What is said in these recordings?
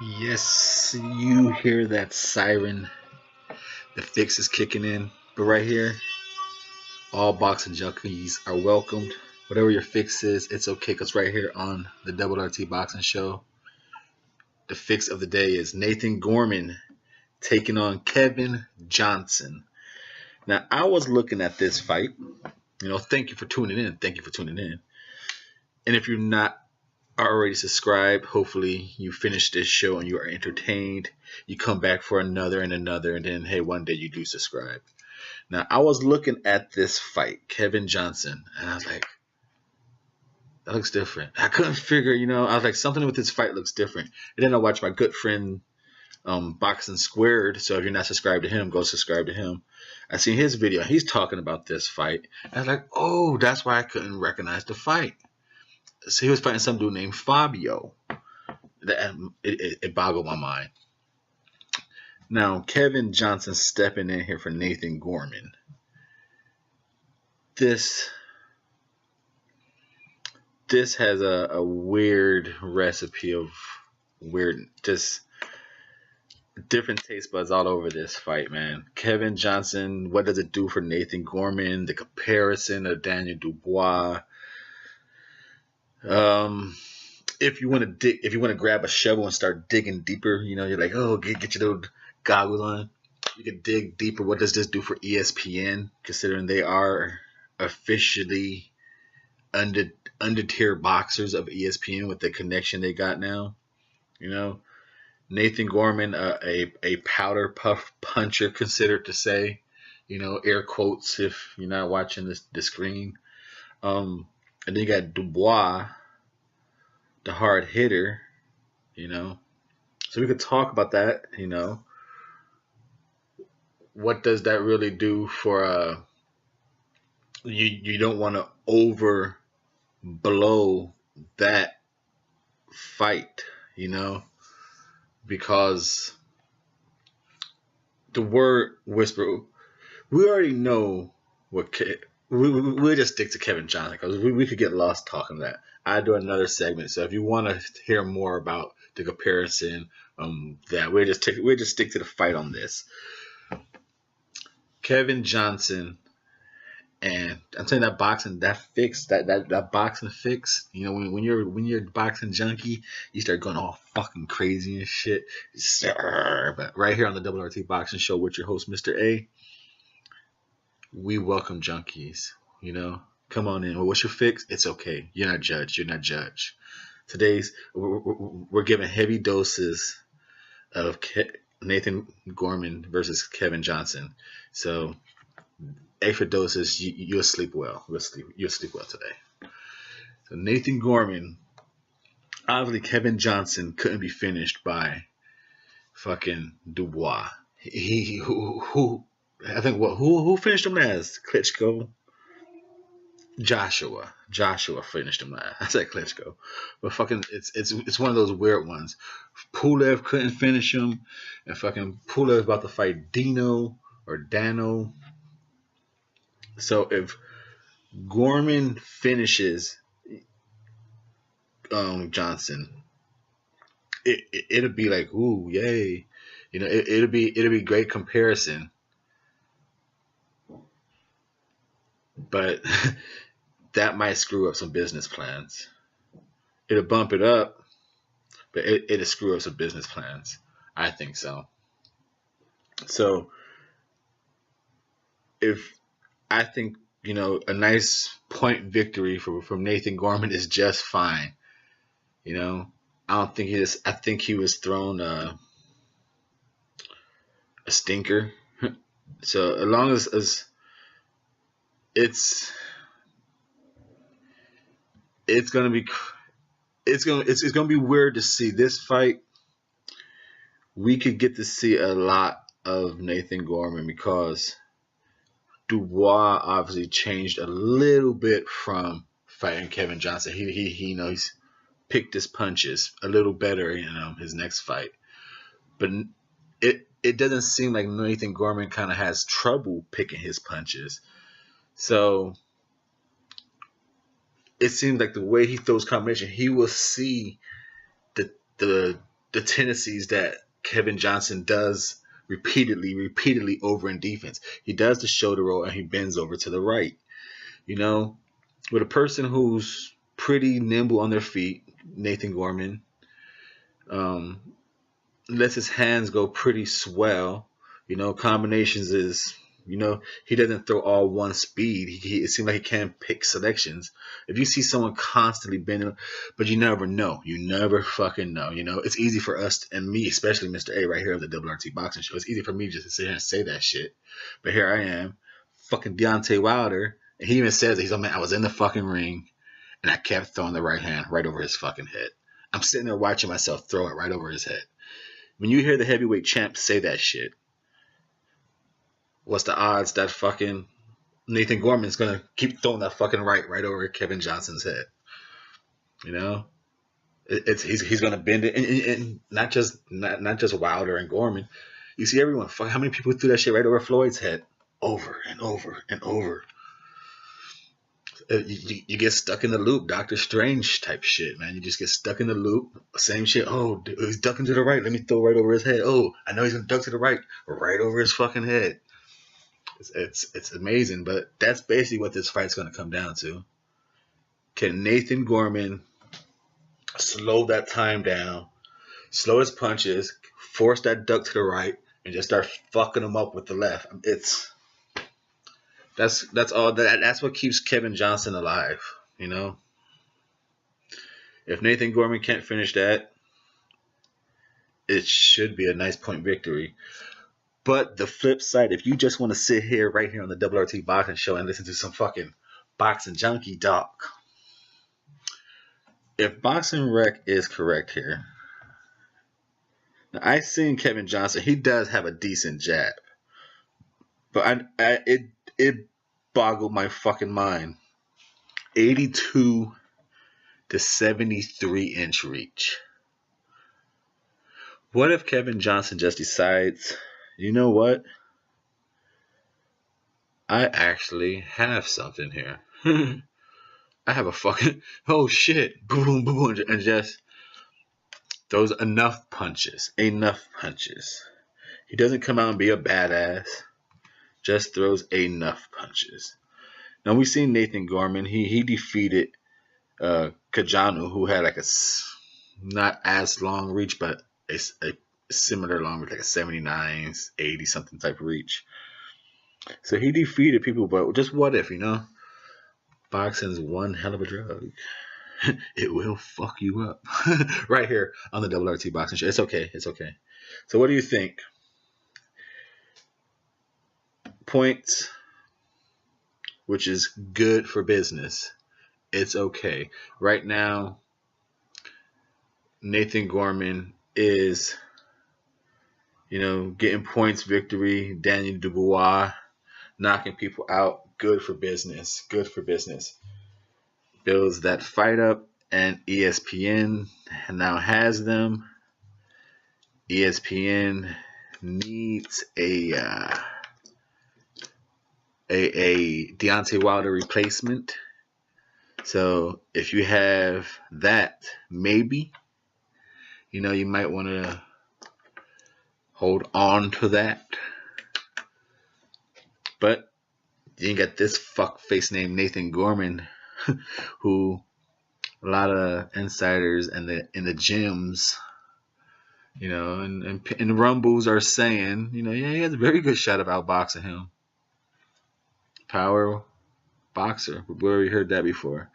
Yes, you hear that siren. The fix is kicking in. But right here, all boxing junkies are welcomed. Whatever your fix is, it's okay because right here on the Double RT Boxing Show, the fix of the day is Nathan Gorman taking on Kevin Johnson. Now, I was looking at this fight. Thank you for tuning in. Thank you for tuning in. And if you're not already subscribed, hopefully you finish this show and you are entertained. You come back for another and another, and then, hey, one day you do subscribe. Now, I was looking at this fight, Kevin Johnson, and I was like, that looks different. I couldn't figure, I was like, something with this fight looks different. And then I watched my good friend Boxing Squared. So if you're not subscribed to him, go subscribe to him. I seen his video. He's talking about this fight. And I was like, oh, that's why I couldn't recognize the fight. So he was fighting some dude named Fabio. It boggled my mind. Now, Kevin Johnson stepping in here for Nathan Gorman. This has a weird recipe of weird, just different taste buds all over this fight, man. Kevin Johnson, what does it do for Nathan Gorman? The comparison of Daniel Dubois. If you want to grab a shovel and start digging deeper, you're like, oh, get your little goggles on. You can dig deeper. What does this do for ESPN? Considering they are officially under tier boxers of ESPN with the connection they got now. Nathan Gorman, a powder puff puncher, considered to say, air quotes if you're not watching the screen. And then you got Dubois, the hard hitter, So we could talk about that, What does that really do for you don't want to overblow that fight, because the word whisper, we already know what we'll just stick to Kevin Johnson because we could get lost talking that. I do another segment, so if you want to hear more about the comparison, that we'll just stick to the fight on this. Kevin Johnson, and I'm saying that boxing, that fix, that boxing fix. When you're a boxing junkie, you start going all fucking crazy and shit. But right here on the Double RT Boxing Show with your host, Mr.A, we welcome junkies. Come on in. Well, what's your fix? It's okay. You're not judged. Today's we're giving heavy doses of Nathan Gorman versus Kevin Johnson. So extra doses, you'll sleep well. You'll sleep well today. So Nathan Gorman, obviously Kevin Johnson couldn't be finished by fucking Dubois. Who finished him last? Klitschko. Joshua finished him last. I said Klitschko, but fucking it's one of those weird ones. Pulev couldn't finish him, and fucking Pulev about to fight Dano. So if Gorman finishes Johnson, it'll be like, ooh, yay, it'll be great comparison. But that might screw up some business plans. It'll bump it up, but it'll screw up some business plans. I think so. So I think a nice point victory from Nathan Gorman is just fine. I don't think I think he was thrown a stinker. So as long as it's gonna be weird to see this fight. We could get to see a lot of Nathan Gorman because Dubois obviously changed a little bit from fighting Kevin Johnson. He's picked his punches a little better in his next fight, but it doesn't seem like Nathan Gorman kind of has trouble picking his punches. So it seems like the way he throws combination, he will see the the tendencies that Kevin Johnson does repeatedly over in defense. He does the shoulder roll and he bends over to the right. You know, with a person who's pretty nimble on their feet, Nathan Gorman, lets his hands go pretty swell. You know, combinations is, you know, he doesn't throw all one speed. It seems like he can pick selections. If you see someone constantly bending, but you never know. You never fucking know. You know, it's easy for us and me, especially Mr. A right here on the WRT Boxing Show. It's easy for me just to sit here and say that shit. But here I am, fucking Deontay Wilder, and he even says that he's like, man, I was in the fucking ring, and I kept throwing the right hand right over his fucking head. I'm sitting there watching myself throw it right over his head. When you hear the heavyweight champ say that shit, what's the odds that fucking Nathan Gorman's gonna keep throwing that fucking right over Kevin Johnson's head? You know, he's gonna bend it, and not just Wilder and Gorman. You see everyone. Fuck, how many people threw that shit right over Floyd's head, over and over and over. You get stuck in the loop, Doctor Strange type shit, man. You just get stuck in the loop. Same shit. Oh, he's ducking to the right. Let me throw right over his head. Oh, I know he's gonna duck to the right over his fucking head. It's amazing, but that's basically what this fight's gonna come down to. Can Nathan Gorman slow that time down, slow his punches, force that duck to the right, and just start fucking him up with the left? That's all. That's what keeps Kevin Johnson alive. You know, if Nathan Gorman can't finish that, it should be a nice point victory. But the flip side, if you just want to sit here right here on the WRT Boxing Show and listen to some fucking boxing junkie talk, if Boxing Rec is correct here, now I seen Kevin Johnson. He does have a decent jab, but it boggled my fucking mind. 82 to 73 inch reach. What if Kevin Johnson just decides, you know what? I actually have something here. I have a fucking, oh shit, boom, boom, boom, and just throws enough punches. He doesn't come out and be a badass. Just throws enough punches. Now we've seen Nathan Gorman. He defeated Kajanu, who had like a not as long reach, but a similar long reach, like a 79, 80 something type of reach. So he defeated people, but just what if, you know? Boxing's one hell of a drug. It will fuck you up. Right here on the WRT Boxing Show. It's okay. So what do you think? Points, which is good for business. It's okay. Right now, Nathan Gorman is, you know, getting points victory. Daniel Dubois knocking people out. Good for business. Builds that fight up, and ESPN now has them. ESPN needs a Deontay Wilder replacement. So if you have that, maybe, you know, you might want to hold on to that. But you got this fuckface named Nathan Gorman, who a lot of insiders and in the gyms, you know, and the rumbles are saying, you know, yeah, he has a very good shot of outboxing him. Power boxer. We've already heard that before.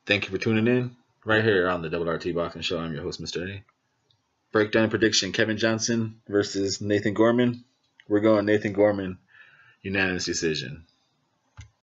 Thank you for tuning in right here on the WRT Boxing Show. I'm your host, Mr.A. Breakdown and prediction: Kevin Johnson versus Nathan Gorman. We're going Nathan Gorman, unanimous decision.